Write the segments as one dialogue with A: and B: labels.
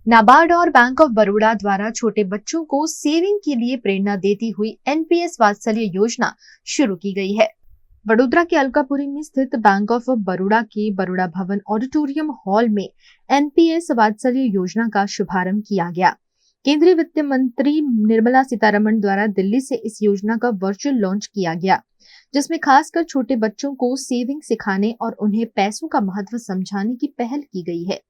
A: नाबार्ड और bank of Baroda द्वारा छोटे बच्चों को सेविंग के लिए प्रेरणा देती हुई एनपीएस वात्सल्य योजना शुरू की गई है। वडोदरा के अलकापुरी में स्थित बैंक ऑफ बड़ौदा के बड़ौदा भवन ऑडिटोरियम हॉल में एनपीएस वात्सल्य योजना का शुभारंभ किया गया। केंद्रीय वित्त मंत्री निर्मला सीतारमण द्वारा दिल्ली से इस योजना का वर्चुअल लॉन्च किया गया, जिसमें खासकर छोटे बच्चों को सेविंग सिखाने और उन्हें पैसों का महत्व समझाने की पहल की गई है।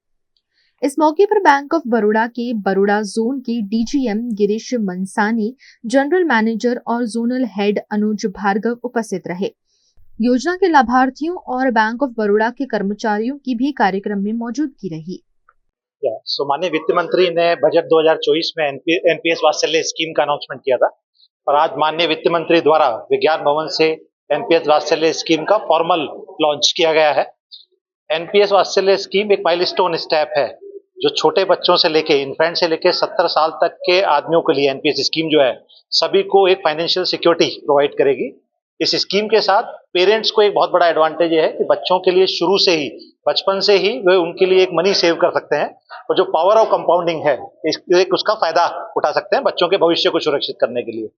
A: इस मौके पर बैंक ऑफ बड़ौदा के बड़ौदा जोन के डीजीएम गिरीश मनसानी, जनरल मैनेजर और जोनल हेड अनुज भार्गव उपस्थित रहे। योजना के लाभार्थियों और बैंक ऑफ बड़ौदा के कर्मचारियों की भी कार्यक्रम में मौजूदगी रही।
B: माननीय वित्त मंत्री ने बजट 2024 में एनपीएस वात्सल्य स्कीम का अनाउंसमेंट किया था और आज माननीय वित्त मंत्री द्वारा विज्ञान भवन से एनपीएस वात्सल्य स्कीम का फॉर्मल लॉन्च किया गया है। एनपीएस वात्सल्य स्कीम एक माइलस्टोन स्टेप है जो छोटे बच्चों से लेके इन्फेंट से लेके 70 साल तक के आदमियों के लिए एनपीएस स्कीम जो है सभी को एक फाइनेंशियल सिक्योरिटी प्रोवाइड करेगी। इस स्कीम के साथ पेरेंट्स को एक बहुत बड़ा एडवांटेज है कि बच्चों के लिए शुरू से ही बचपन से ही वे उनके लिए एक मनी सेव कर सकते हैं और जो पावर ऑफ कंपाउंडिंग है उसका फायदा उठा सकते हैं बच्चों के भविष्य को सुरक्षित करने के लिए।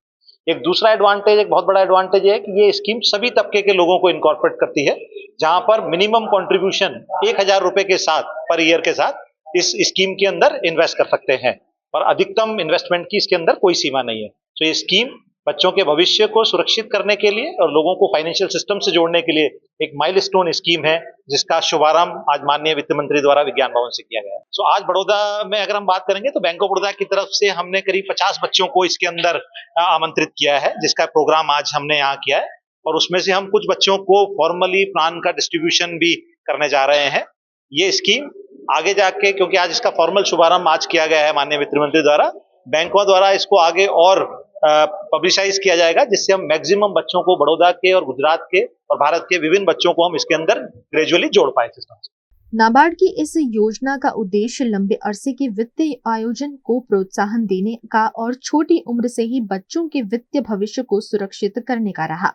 B: एक दूसरा एडवांटेज, एक बहुत बड़ा एडवांटेज है कि ये स्कीम सभी तबके के लोगों को इनकॉर्पोरेट करती है, जहां पर मिनिमम कंट्रीब्यूशन 1000 रुपए के साथ पर ईयर के साथ इस स्कीम के अंदर इन्वेस्ट कर सकते हैं और अधिकतम इन्वेस्टमेंट की इसके अंदर कोई सीमा नहीं है। तो ये स्कीम बच्चों के भविष्य को सुरक्षित करने के लिए और लोगों को फाइनेंशियल सिस्टम से जोड़ने के लिए एक माइलस्टोन स्कीम है, जिसका शुभारंभ आज माननीय वित्त मंत्री द्वारा विज्ञान भवन से किया गया है। आज बड़ौदा में अगर हम बात करेंगे तो बैंक ऑफ बड़ौदा की तरफ से हमने करीब 50 बच्चों को इसके अंदर आमंत्रित किया है, जिसका प्रोग्राम आज हमने यहाँ किया है और उसमें से हम कुछ बच्चों को फॉर्मली प्लान का डिस्ट्रीब्यूशन भी करने जा रहे हैं। ये स्कीम आगे जाके, क्योंकि आज इसका फॉर्मल शुभारंभ आज किया गया है माननीय वित्त मंत्री द्वारा, बैंकों द्वारा इसको आगे और पब्लिसाइज किया जाएगा, जिससे हम मैक्सिमम बच्चों को बड़ौदा के और गुजरात के और भारत के विभिन्न बच्चों को हम इसके अंदर ग्रेजुअली जोड़ पाए सिस्टम से।
A: नाबार्ड की इस योजना का उद्देश्य लंबे अरसे के वित्तीय आयोजन को प्रोत्साहन देने का और छोटी उम्र से ही बच्चों के वित्तीय भविष्य को सुरक्षित करने का रहा।